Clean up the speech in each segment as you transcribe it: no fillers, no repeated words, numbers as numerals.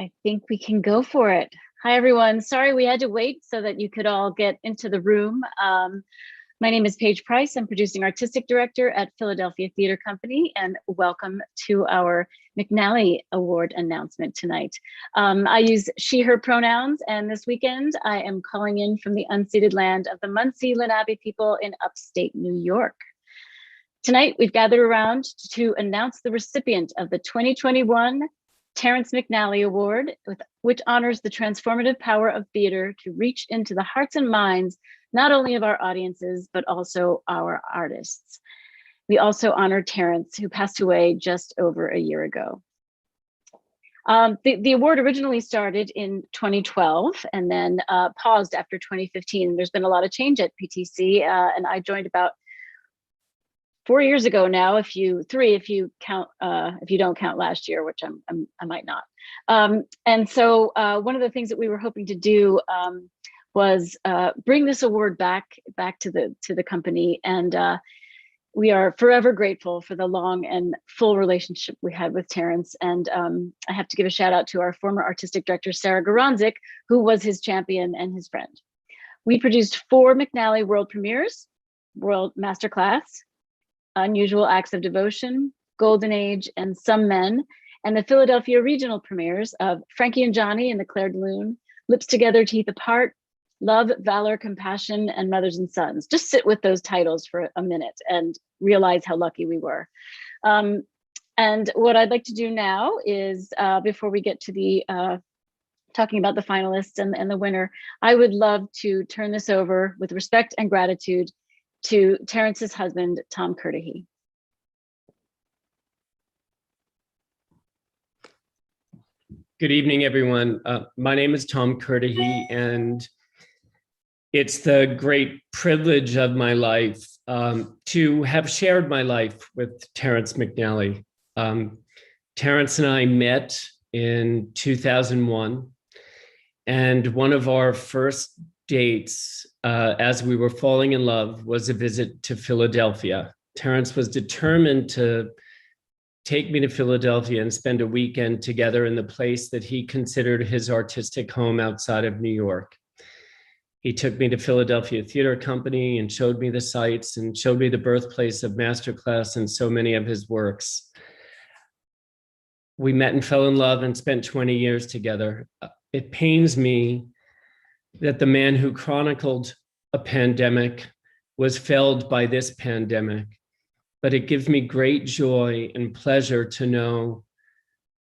I think we can go for it. Hi, everyone. Sorry we had to wait so that you could all get into the room. My name is Paige Price. I'm producing artistic director at Philadelphia Theater Company, and welcome to our McNally Award announcement tonight. I use she, her pronouns, and this weekend I am calling in from the unceded land of the Munsee Lenape people in upstate New York. Tonight, we've gathered around to announce the recipient of the 2021 Terrence McNally Award, which honors the transformative power of theater to reach into the hearts and minds, not only of our audiences, but also our artists. We also honor Terrence, who passed away just over a year ago. The award originally started in 2012 and then paused after 2015. There's been a lot of change at PTC, and I joined about 4 years ago now, if you count, if you don't count last year, which I might not. And so one of the things that we were hoping to do was bring this award back to the company, and we are forever grateful for the long and full relationship we had with Terrence. And I have to give a shout out to our former artistic director, Sarah Goranzik, who was his champion and his friend. We produced 4 McNally world premieres, World Masterclass, Unusual Acts of Devotion, Golden Age, and Some Men, and the Philadelphia regional premieres of Frankie and Johnny and the Claire de Lune, Lips Together, Teeth Apart, Love, Valor, Compassion, and Mothers and Sons. Just sit with those titles for a minute and realize how lucky we were. And what I'd like to do now is, before we get to the talking about the finalists and the winner, I would love to turn this over with respect and gratitude to Terrence's husband, Tom Curtihy. Good evening, everyone. My name is Tom Curtihy, and it's the great privilege of my life to have shared my life with Terrence McNally. Terrence and I met in 2001, and one of our first dates as we were falling in love was a visit to Philadelphia. Terrence was determined to take me to Philadelphia and spend a weekend together in the place that he considered his artistic home outside of New York. He took me to Philadelphia Theater Company and showed me the sights and showed me the birthplace of Masterclass and so many of his works. We met and fell in love and spent 20 years together. It pains me that the man who chronicled a pandemic was felled by this pandemic, but it gives me great joy and pleasure to know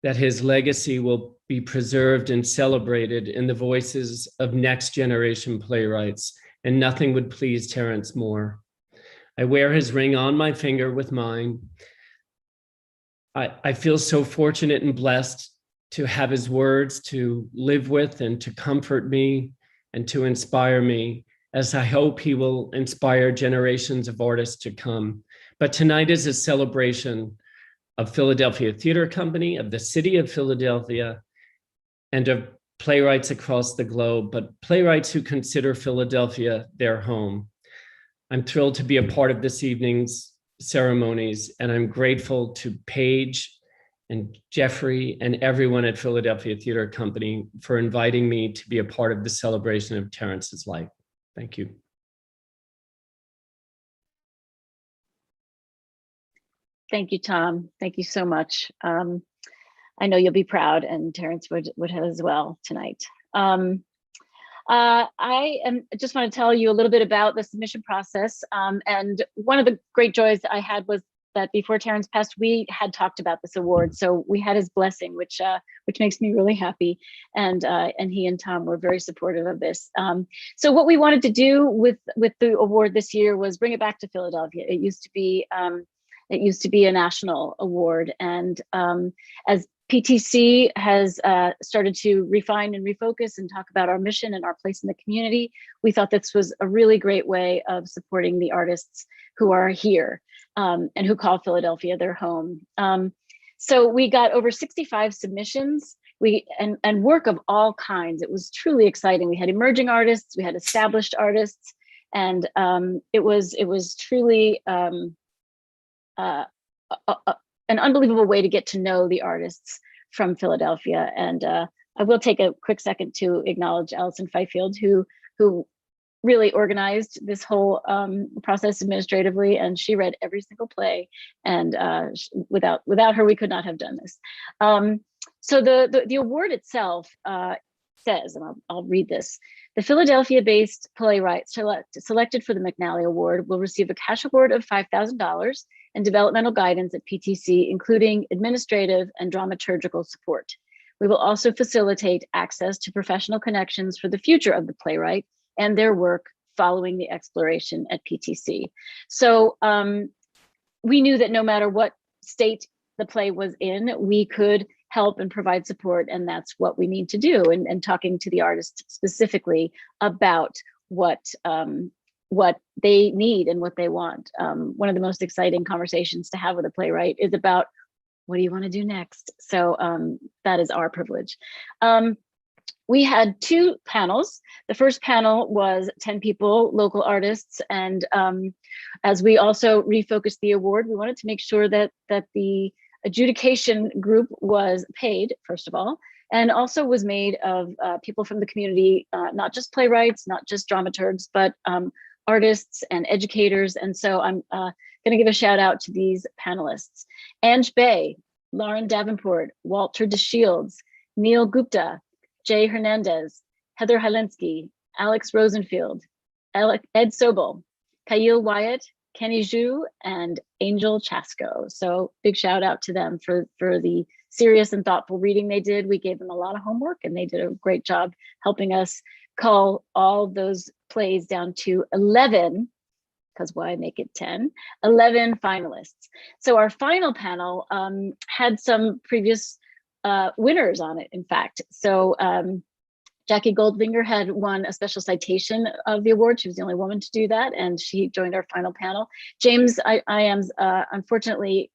that his legacy will be preserved and celebrated in the voices of next generation playwrights, and nothing would please Terrence more. I wear his ring on my finger with mine. I feel so fortunate and blessed to have his words to live with and to comfort me and to inspire me, as I hope he will inspire generations of artists to come. But tonight is a celebration of Philadelphia Theater Company, of the city of Philadelphia, and of playwrights across the globe, but playwrights who consider Philadelphia their home. I'm thrilled to be a part of this evening's ceremonies, and I'm grateful to Paige and Jeffrey and everyone at Philadelphia Theater Company for inviting me to be a part of the celebration of Terrence's life. Thank you. Thank you, Tom. Thank you so much. I know you'll be proud, and Terrence would have as well tonight. I just want to tell you a little bit about the submission process. And one of the great joys I had was that before Terrence passed, we had talked about this award, so we had his blessing, which makes me really happy. And he and Tom were very supportive of this. So what we wanted to do with the award this year was bring it back to Philadelphia. It used to be a national award, and as PTC has started to refine and refocus and talk about our mission and our place in the community, we thought this was a really great way of supporting the artists who are here and who call Philadelphia their home. So we got over 65 submissions and work of all kinds. It was truly exciting. We had emerging artists, we had established artists, and it was truly an unbelievable way to get to know the artists from Philadelphia. And I will take a quick second to acknowledge Allison Fifield, who really organized this whole process administratively, and she read every single play, and without her, we could not have done this. So the award itself says, and I'll read this: the Philadelphia-based playwright selected for the McNally Award will receive a cash award of $5,000 and developmental guidance at PTC, including administrative and dramaturgical support. We will also facilitate access to professional connections for the future of the playwright and their work following the exploration at PTC. So we knew that no matter what state the play was in, we could help and provide support, and that's what we need to do. And talking to the artists specifically about what they need and what they want. One of the most exciting conversations to have with a playwright is about, what do you want to do next? So that is our privilege. We had two panels. The first panel was 10 people, local artists. And as we also refocused the award, we wanted to make sure that the adjudication group was paid, first of all, and also was made of people from the community, not just playwrights, not just dramaturgs, but artists and educators. And so I'm gonna give a shout out to these panelists: Ange Bay, Lauren Davenport, Walter DeShields, Neil Gupta, Jay Hernandez, Heather Hylinski, Alex Rosenfield, Ed Sobel, Kyle Wyatt, Kenny Zhu, and Angel Chasko. So big shout out to them for the serious and thoughtful reading they did. We gave them a lot of homework, and they did a great job helping us cull all those plays down to 11, because why make it 10? 11 finalists. So our final panel had some previous winners on it, in fact. So Jackie Goldwinger had won a special citation of the award. She was the only woman to do that, and she joined our final panel. James Iams unfortunately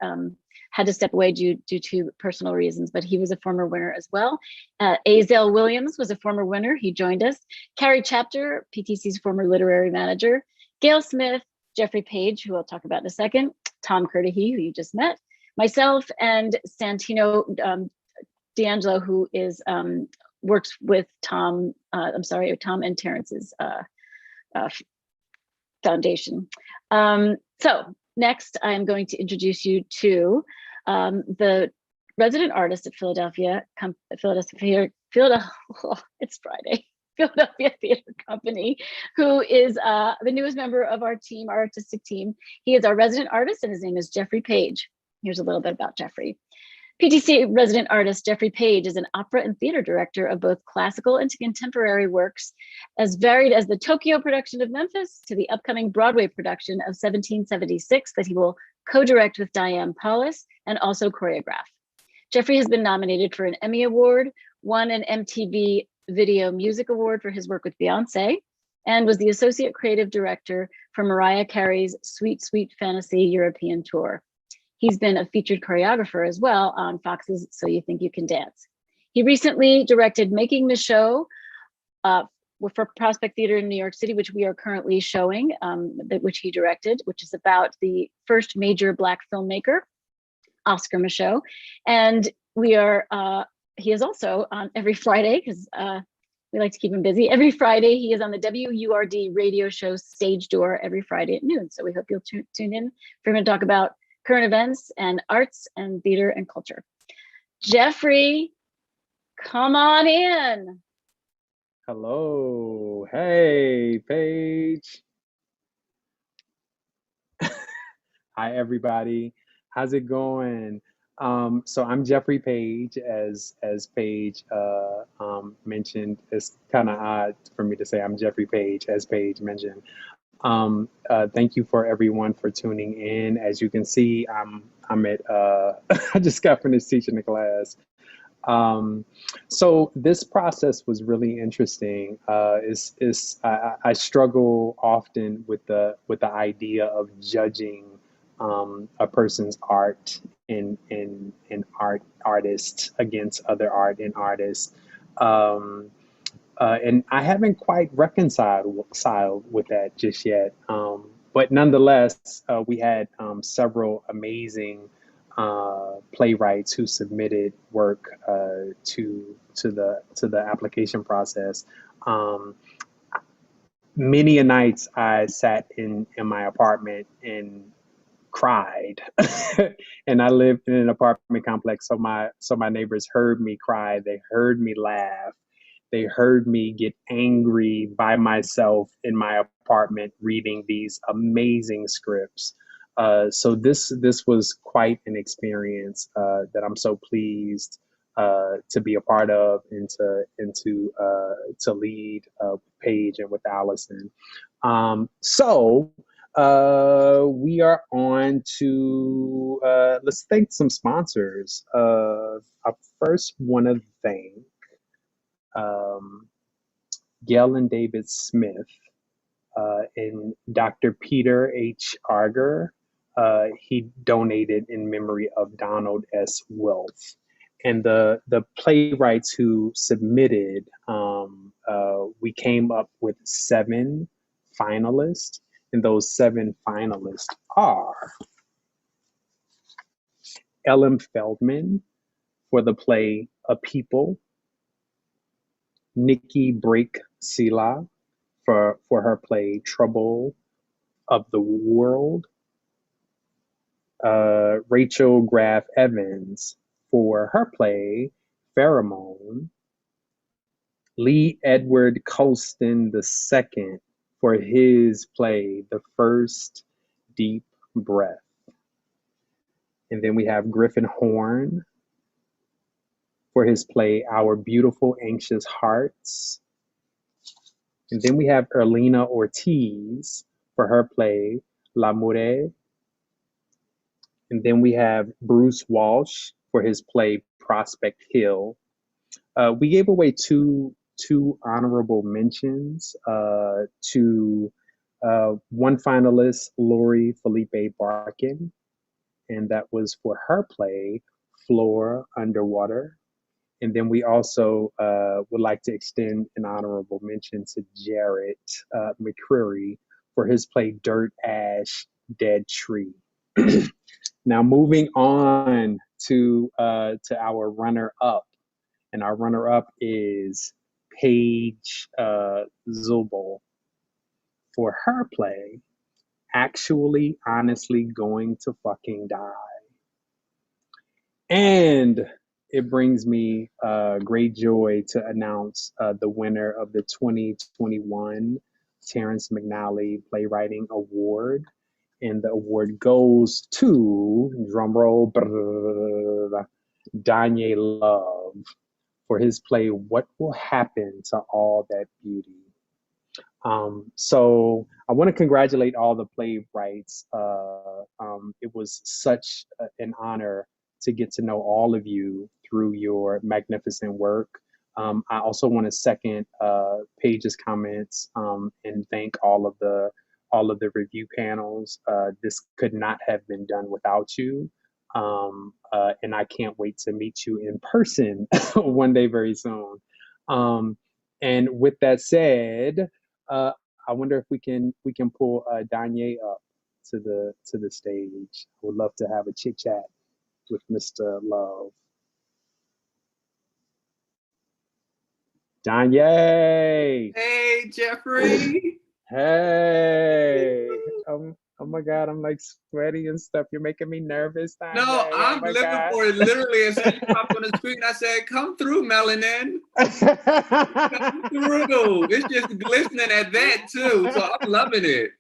had to step away due to personal reasons, but he was a former winner as well. Azale Williams was a former winner. He joined us. Carrie Chapter, PTC's former literary manager. Gail Smith, Jeffrey Page, who I'll talk about in a second. Tom Curtihy, who you just met. Myself, and Santino D'Angelo, who is works with Tom and Terrence's foundation. So next, I'm going to introduce you to the resident artist at Philadelphia, it's Friday, Philadelphia Theater Company, who is the newest member of our team, our artistic team. He is our resident artist, and his name is Jeffrey Page. Here's a little bit about Jeffrey. PTC resident artist Jeffrey Page is an opera and theater director of both classical and contemporary works, as varied as the Tokyo production of Memphis to the upcoming Broadway production of 1776 that he will co-direct with Diane Paulus and also choreograph. Jeffrey has been nominated for an Emmy Award, won an MTV Video Music Award for his work with Beyonce, and was the associate creative director for Mariah Carey's Sweet Sweet Fantasy European Tour. He's been a featured choreographer as well on Fox's So You Think You Can Dance. He recently directed Making the Show for Prospect Theater in New York City, which we are currently showing, which he directed, which is about the first major Black filmmaker, Oscar Michaud. And he is also on every Friday, because we like to keep him busy. Every Friday, he is on the WURD radio show Stage Door every Friday at noon. So we hope you'll tune in for him to talk about current events and arts and theater and culture. Jeffrey, come on in. Hello. Hey, Paige. Hi, everybody. How's it going? So I'm Jeffrey Page, as Paige mentioned. It's kind of odd for me to say I'm Jeffrey Page, as Paige mentioned. Thank you for everyone for tuning in. As you can see, I'm at I just got finished teaching the class. So this process was really interesting. I struggle often with the idea of judging a person's art and artists against other art and artists. And I haven't quite reconciled with that just yet. But nonetheless, we had several amazing playwrights who submitted work to the application process. Many a nights I sat in my apartment and cried. And I lived in an apartment complex, so my neighbors heard me cry, they heard me laugh, they heard me get angry by myself in my apartment reading these amazing scripts. So this was quite an experience that I'm so pleased to be a part of, and to lead with Paige and with Allison. So we are on to let's thank some sponsors. I first want to thank Gail and David Smith and Dr. Peter H. Arger. He donated in memory of Donald S. Wilf. And the playwrights who submitted, we came up with 7 finalists, and those 7 finalists are Ellen Feldman for the play A People, Nikki Brake Sela for her play Trouble of the World, Rachel Graff Evans for her play Pheromone, Lee Edward Colston II for his play The First Deep Breath. And then we have Griffin Horn for his play Our Beautiful Anxious Hearts. And then we have Erlina Ortiz for her play La Mure. And then we have Bruce Walsh for his play Prospect Hill. We gave away two honorable mentions to one finalist, Lori Felipe Barkin, and that was for her play Floor Underwater. And then we also would like to extend an honorable mention to Jarrett McCreary for his play Dirt Ash Dead Tree. Now moving on to our runner-up, and our runner-up is Paige Zubel for her play Actually Honestly Going to Fucking Die. And it brings me great joy to announce the winner of the 2021 Terrence McNally Playwriting Award. And the award goes to, drumroll, Danye Love for his play What Will Happen to All That Beauty. So I want to congratulate all the playwrights. It was such an honor to get to know all of you through your magnificent work. I also want to second Paige's comments and thank all of the review panels. This could not have been done without you. And I can't wait to meet you in person one day very soon. And with that said, I wonder if we can pull Danye up to the stage. I would love to have a chit chat with Mr. Love. Danye! Hey, Jeffrey! Hey! Oh my God, I'm like sweaty and stuff. You're making me nervous, Danye. No, I'm living for it. Literally, as soon as you popped on the screen, I said, "Come through, melanin. Come through." It's just glistening at that too, so I'm loving it.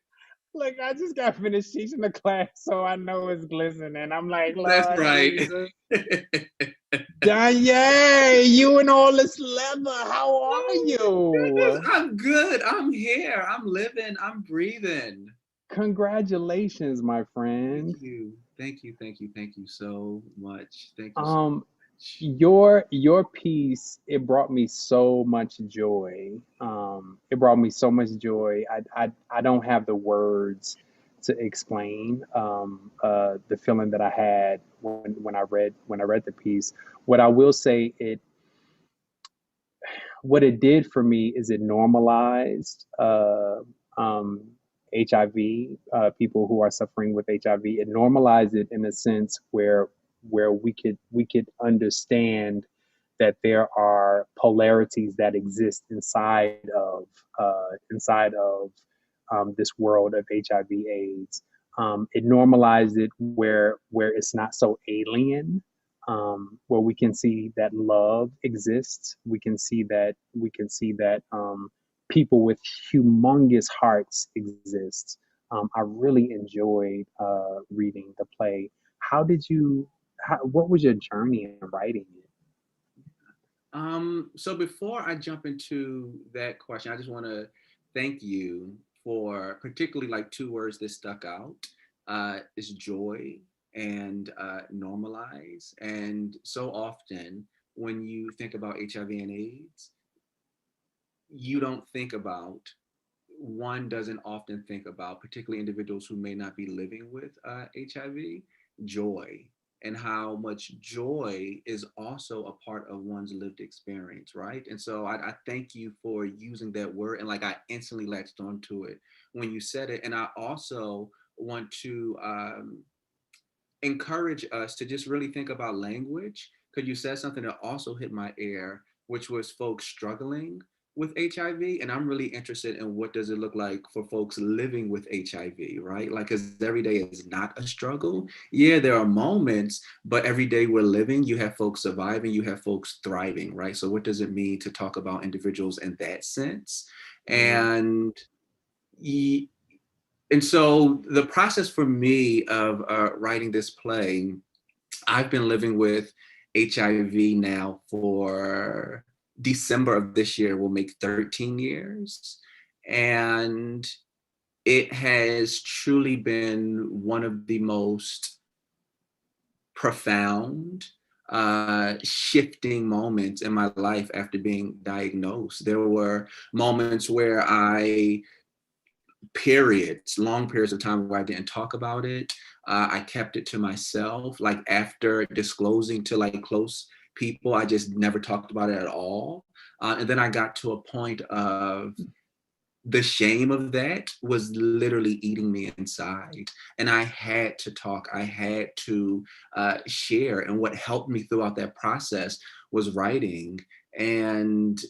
Like, I just got finished teaching the class, so I know it's glistening. I'm like, That's right. Danye, you and all this leather, how are you? I'm good. I'm here. I'm living. I'm breathing. Congratulations, my friend. Thank you. Thank you. Thank you. Thank you so much. Thank you so much. Your piece, it brought me so much joy. It brought me so much joy. I don't have the words to explain the feeling that I had when I read the piece. What I will say, what it did for me is it normalized HIV, people who are suffering with HIV. It normalized it in a sense where where we could understand that there are polarities that exist inside of this world of HIV/AIDS. It normalized it where it's not so alien, where we can see that love exists. We can see that people with humongous hearts exist. I really enjoyed reading the play. What was your journey in writing it? So before I jump into that question, I just want to thank you for particularly like two words that stuck out. Is joy and normalize. And so often when you think about HIV and AIDS, you don't think about, one doesn't often think about, particularly individuals who may not be living with HIV, joy, and how much joy is also a part of one's lived experience, right? And so I thank you for using that word, and like I instantly latched onto it when you said it. And I also want to encourage us to just really think about language, because you said something that also hit my ear, which was folks struggling with HIV. And I'm really interested in what does it look like for folks living with HIV, right? Like, because every day is not a struggle. Yeah, there are moments, but every day we're living, you have folks surviving, you have folks thriving, right? So what does it mean to talk about individuals in that sense? And and so the process for me of writing this play, I've been living with HIV now for December of this year will make 13 years. And it has truly been one of the most profound, shifting moments in my life after being diagnosed. There were moments where long periods of time where I didn't talk about it. I kept it to myself. Like after disclosing to like close people, I just never talked about it at all. And then I got to a point of the shame of that was literally eating me inside. And I had to talk, I had to share. And what helped me throughout that process was writing. And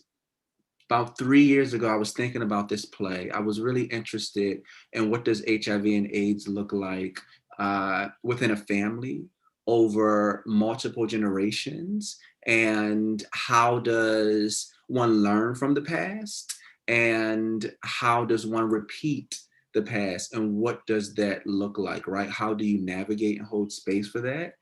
about 3 years ago, I was thinking about this play. I was really interested in what does HIV and AIDS look like within a family over multiple generations, and how does one learn from the past, and how does one repeat the past, and what does that look like, right? How do you navigate and hold space for that?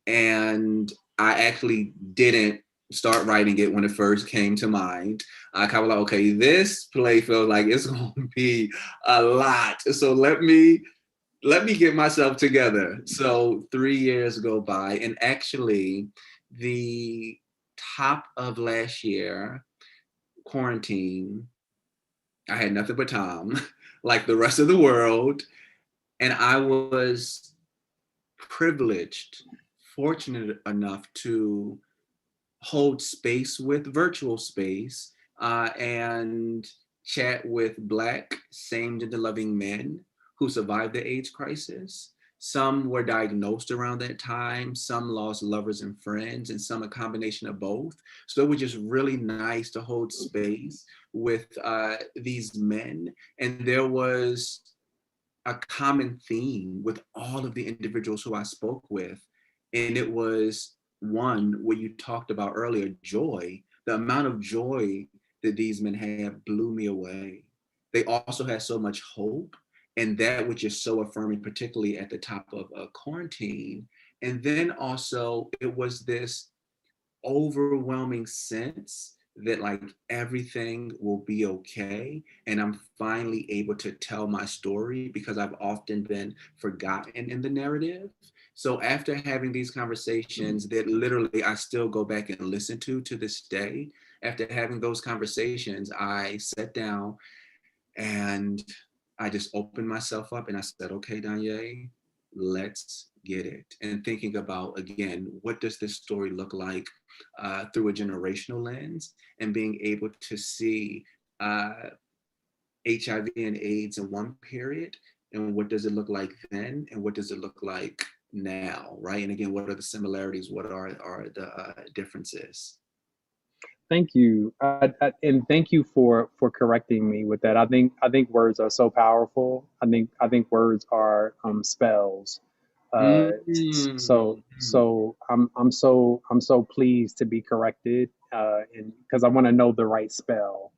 And I actually didn't start writing it when it first came to mind. I kind of like, okay, this play feels like it's going to be a lot. So let me get myself together. So 3 years go by, and actually the top of last year, quarantine, I had nothing but time, like the rest of the world. And I was privileged, fortunate enough to hold space with virtual space and chat with Black same gender loving men who survived the AIDS crisis. Some were diagnosed around that time, some lost lovers and friends, and some a combination of both. So it was just really nice to hold space with these men. And there was a common theme with all of the individuals who I spoke with. And it was one, what you talked about earlier, joy. The amount of joy that these men have blew me away. They also had so much hope, and that which is so affirming, particularly at the top of quarantine. And then also it was this overwhelming sense that like everything will be okay, and I'm finally able to tell my story because I've often been forgotten in the narrative. So after having these conversations that literally I still go back and listen to this day, after having those conversations, I sat down and I just opened myself up and I said, okay, Danye, let's get it. And thinking about, again, what does this story look like through a generational lens, and being able to see HIV and AIDS in one period, and what does it look like then, and what does it look like now, right? And again, what are the similarities? What are the differences? Thank you, and thank you for correcting me with that. I think words are so powerful. I think words are spells. So I'm so pleased to be corrected, and because I want to know the right spell.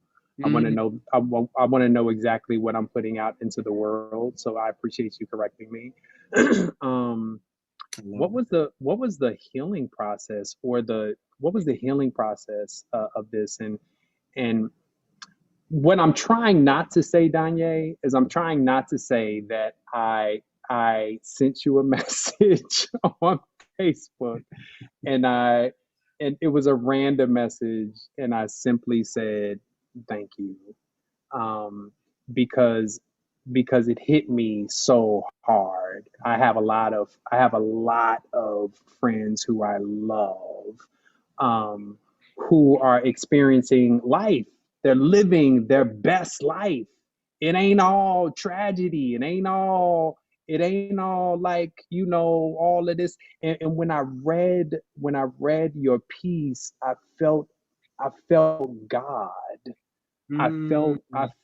I want to know I want to know exactly what I'm putting out into the world. So I appreciate you correcting me. um, what was the healing process, or what was the healing process of this? And what I'm trying not to say, Danye, is I'm trying not to say that I sent you a message on Facebook, and it was a random message, and I simply said thank you, um, because it hit me so hard. I have a lot of friends who I love, um, who are experiencing life. They're living their best life. It ain't all tragedy. It ain't all like, all of this. And when I read your piece, I felt God. I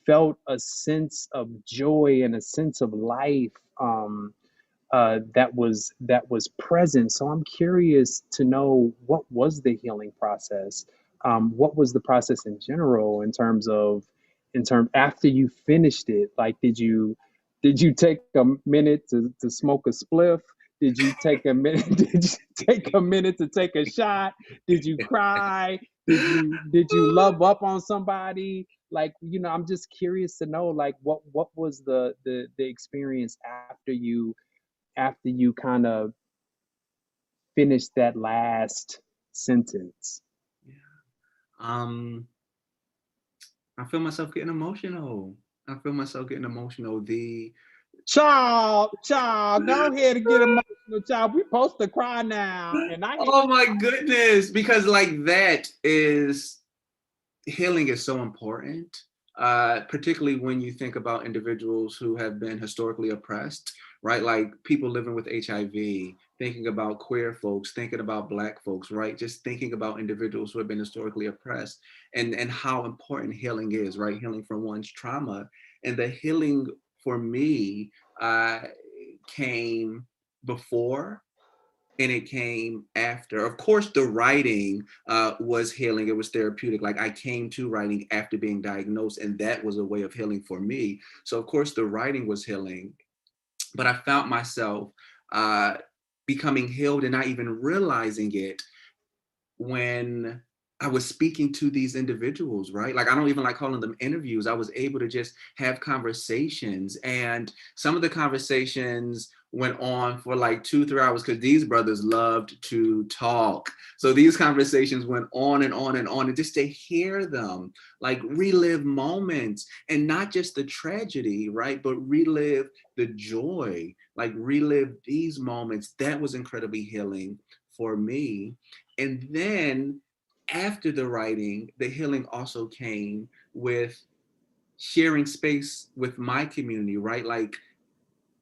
felt a sense of joy and a sense of life, that was present. So I'm curious to know, what was the healing process? What was the process in general, in term after you finished it? Like, did you take a minute to smoke a spliff? Did you take a minute? Did you take a minute to take a shot? Did you cry? Did you love up on somebody? Like, I'm just curious to know, like, what was the experience after you kind of finished that last sentence? Yeah. I feel myself getting emotional. The Child, go ahead and get emotional, child. We supposed to cry now, and oh my goodness, because like that is healing is so important, particularly when you think about individuals who have been historically oppressed, right? Like people living with HIV, thinking about queer folks, thinking about Black folks, right? Just thinking about individuals who have been historically oppressed, and how important healing is, right? Healing from one's trauma. And the healing for me came before, and it came after. Of course, the writing was healing. It was therapeutic. Like I came to writing after being diagnosed, and that was a way of healing for me. So of course, the writing was healing, but I found myself becoming healed and not even realizing it when I was speaking to these individuals, right? Like I don't even like calling them interviews. I was able to just have conversations, and some of the conversations went on for like 2-3 hours because these brothers loved to talk. So these conversations went on and on and on, and just to hear them like relive moments, and not just the tragedy, right? But relive the joy, like relive these moments. That was incredibly healing for me. And then after the writing, the healing also came with sharing space with my community, right? Like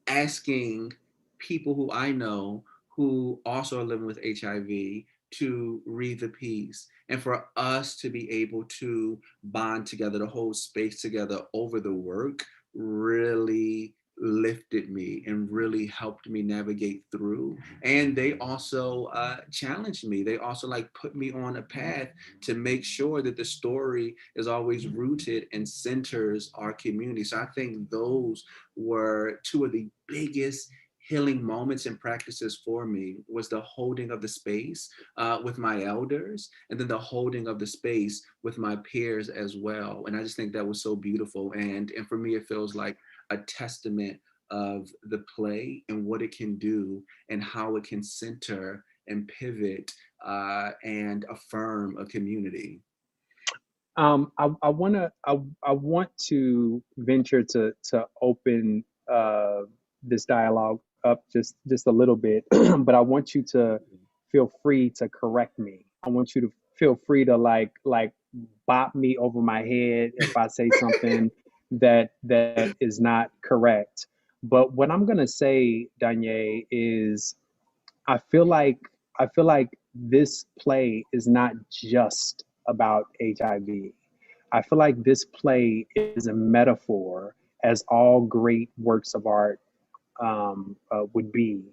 asking people who I know who also are living with HIV to read the piece, and for us to be able to bond together, to hold space together over the work, really lifted me and really helped me navigate through. And they also challenged me. They also like put me on a path to make sure that the story is always rooted and centers our community. So I think those were two of the biggest healing moments and practices for me, was the holding of the space with my elders, and then the holding of the space with my peers as well. And I just think that was so beautiful. And for me, it feels like a testament of the play and what it can do and how it can center and pivot and affirm a community. I want to venture to open this dialogue up just a little bit, but I want you to feel free to correct me. I want you to feel free to like bop me over my head if I say something that is not correct. But what I'm gonna say, Danye, is I feel like this play is not just about HIV. I feel like this play is a metaphor, as all great works of art would be.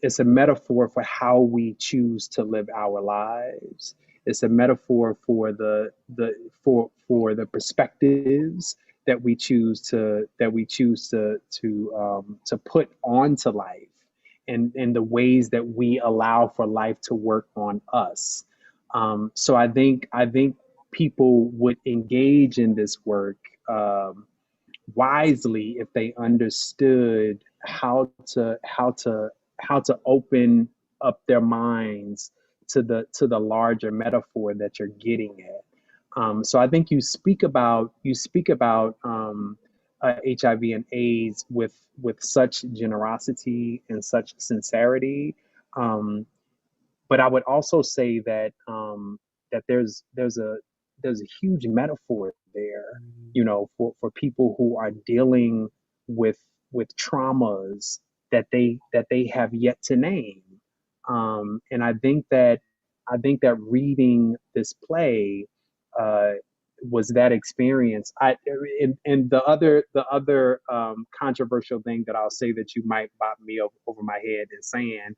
It's a metaphor for how we choose to live our lives. It's a metaphor for the perspectives that we choose to put onto life, and the ways that we allow for life to work on us. So I think people would engage in this work wisely if they understood how to open up their minds to the larger metaphor that you're getting at. So I think you speak about HIV and AIDS with such generosity and such sincerity. But I would also say that that there's a huge metaphor there, for people who are dealing with traumas that they have yet to name. And I think that reading this play was that experience. And the other controversial thing that I'll say that you might bop me over my head in saying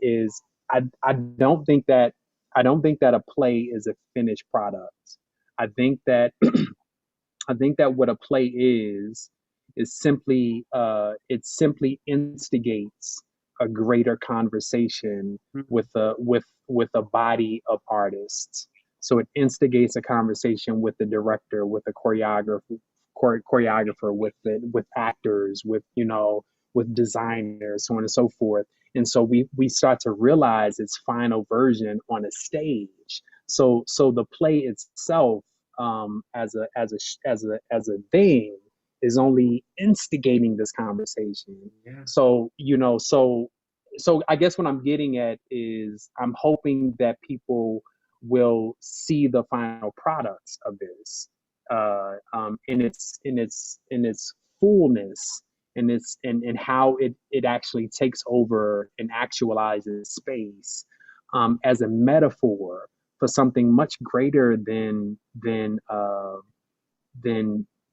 is I don't think that a play is a finished product. I think that what a play is simply it simply instigates a greater conversation with a body of artists. So it instigates a conversation with the director, with the choreographer, with actors, with designers, so on and so forth. And so we start to realize its final version on a stage. So the play itself, as a thing, is only instigating this conversation. Yeah. So I guess what I'm getting at is I'm hoping that people will see the final products of this in its fullness, and how it actually takes over and actualizes space as a metaphor for something much greater than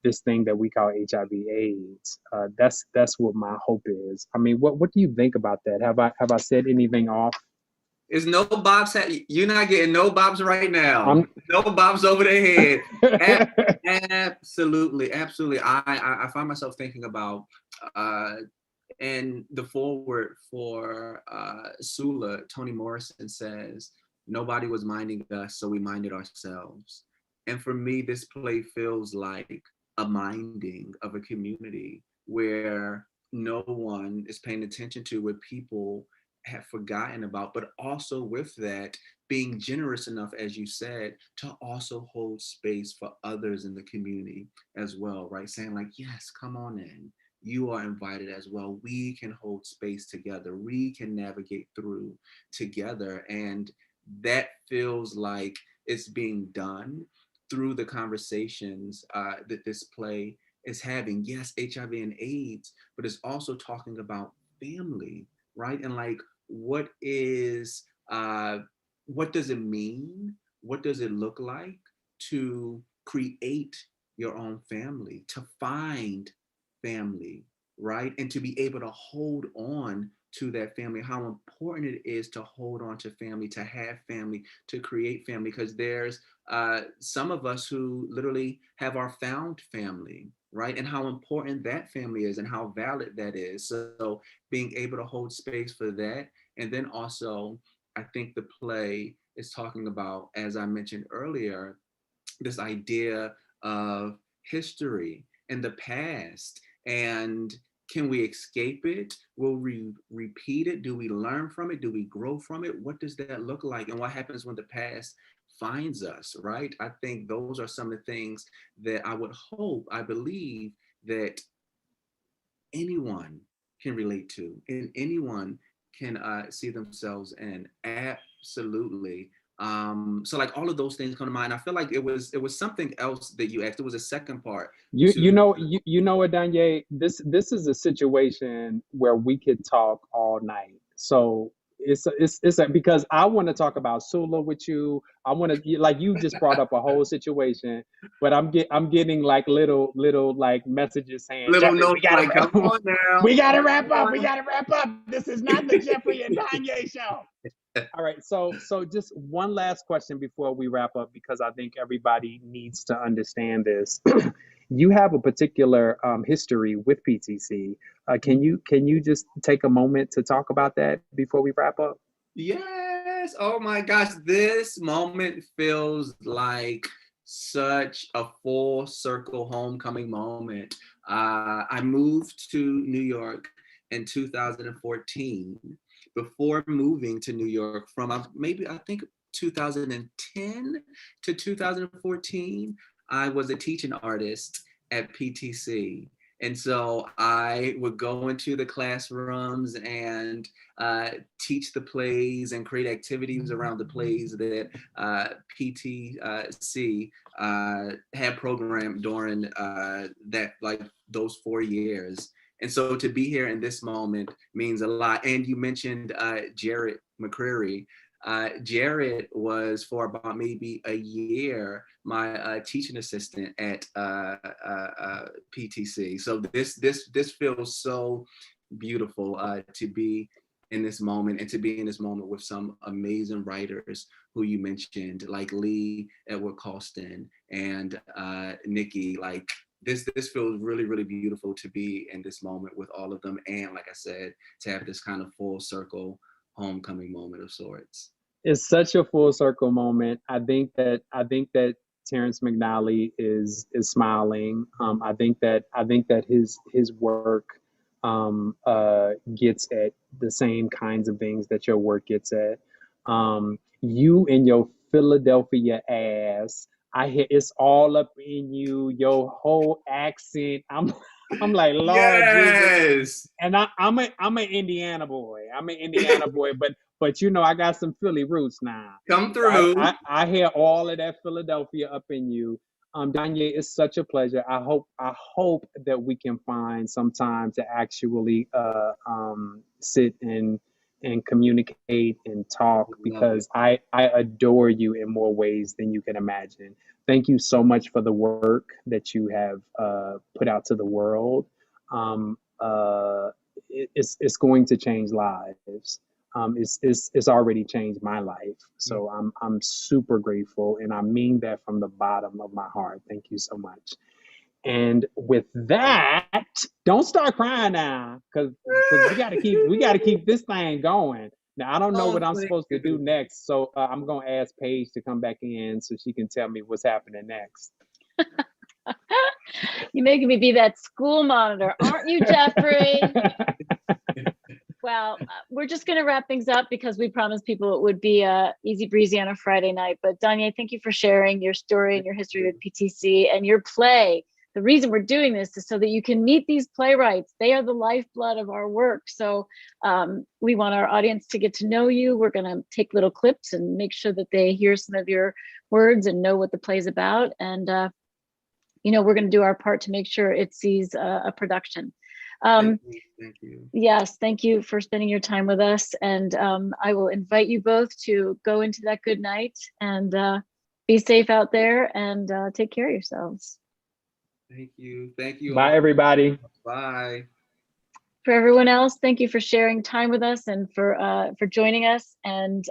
this thing that we call HIV/AIDS. That's what my hope is. I mean, what do you think about that? Have I said anything off? Is no bobs? You're not getting no bobs right now. No bobs over the head. Absolutely. I find myself thinking about and the foreword for Sula, Toni Morrison says, "Nobody was minding us, so we minded ourselves." And for me, this play feels like a minding of a community where no one is paying attention to what people have forgotten about, but also with that, being generous enough, as you said, to also hold space for others in the community as well, right? Saying like, yes, come on in. You are invited as well. We can hold space together. We can navigate through together. And that feels like it's being done through the conversations that this play is having. Yes, HIV and AIDS, but it's also talking about family, right? And like, what does it mean? What does it look like to create your own family, to find family, right? And to be able to hold on to that family, how important it is to hold on to family, to have family, to create family, because there's some of us who literally have our found family, right? And how important that family is and how valid that is. So being able to hold space for that. And then also, I think the play is talking about, as I mentioned earlier, this idea of history and the past, and can we escape it? Will we repeat it? Do we learn from it? Do we grow from it? What does that look like? And what happens when the past finds us, right? I think those are some of the things that I would hope, I believe that anyone can relate to, and anyone can see themselves in. Absolutely. So like all of those things come to mind. I feel like it was something else that you asked. It was a second part. You know what, Danye, this is a situation where we could talk all night. So it's because I want to talk about Sula with you. I want to, like, you just brought up a whole situation, but I'm getting like little like messages saying, Little Jeffrey, we notes gotta like, come on now. we gotta wrap up. We gotta wrap up. This is not the Jeffrey and Danye show. All right, so just one last question before we wrap up, because I think everybody needs to understand this. You have a particular history with PTC. Can you just take a moment to talk about that before we wrap up? Yes. Oh my gosh, this moment feels like such a full circle homecoming moment. I moved to New York in 2014. Before moving to New York from I think 2010 to 2014, I was a teaching artist at PTC. And so I would go into the classrooms and teach the plays and create activities around the plays that PTC had programmed during that, like, those 4 years. And so to be here in this moment means a lot. And you mentioned Jared McCreary. Jared was for about maybe a year my teaching assistant at PTC. So this feels so beautiful to be in this moment, and to be in this moment with some amazing writers who you mentioned, like Lee Edward Colston and Nikki. Like, this feels really, really beautiful to be in this moment with all of them. And like I said, to have this kind of full circle homecoming moment of sorts. It's such a full circle moment. I think that Terrence McNally is smiling. I think that his work gets at the same kinds of things that your work gets at. You and your Philadelphia ass, I hear it's all up in you. Your whole accent. I'm like, Lord Jesus. And I'm an Indiana boy. But you know, I got some Philly roots now. Come through. I hear all of that Philadelphia up in you. Danye, it's such a pleasure. I hope that we can find some time to actually sit and communicate and talk, because I adore you in more ways than you can imagine. Thank you so much for the work that you have put out to the world. It's going to change lives. It's already changed my life. So I'm super grateful, and I mean that from the bottom of my heart. Thank you so much. And with that, don't start crying now, because we gotta keep this thing going. Now, I don't know what I'm supposed to do next, so I'm gonna ask Paige to come back in so she can tell me what's happening next. You're making me be that school monitor, aren't you, Jeffrey? Well, we're just going to wrap things up, because we promised people it would be easy breezy on a Friday night. But Danye, thank you for sharing your story and your history with PTC and your play. The reason we're doing this is so that you can meet these playwrights. They are the lifeblood of our work. So we want our audience to get to know you. We're going to take little clips and make sure that they hear some of your words and know what the play's about. And, we're going to do our part to make sure it sees a production. Thank you. Yes, thank you for spending your time with us. And I will invite you both to go into that good night and be safe out there, and take care of yourselves. Thank you. Thank you. Bye, everybody. Bye. For everyone else, thank you for sharing time with us and for joining us. And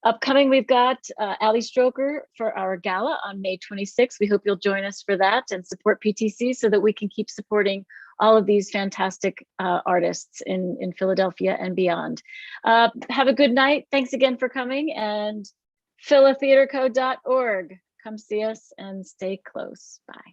upcoming, we've got Ali Stroker for our gala on May 26th. We hope you'll join us for that and support PTC so that we can keep supporting all of these fantastic artists in Philadelphia and beyond. Have a good night. Thanks again for coming, and philatheaterco.org. Come see us and stay close. Bye.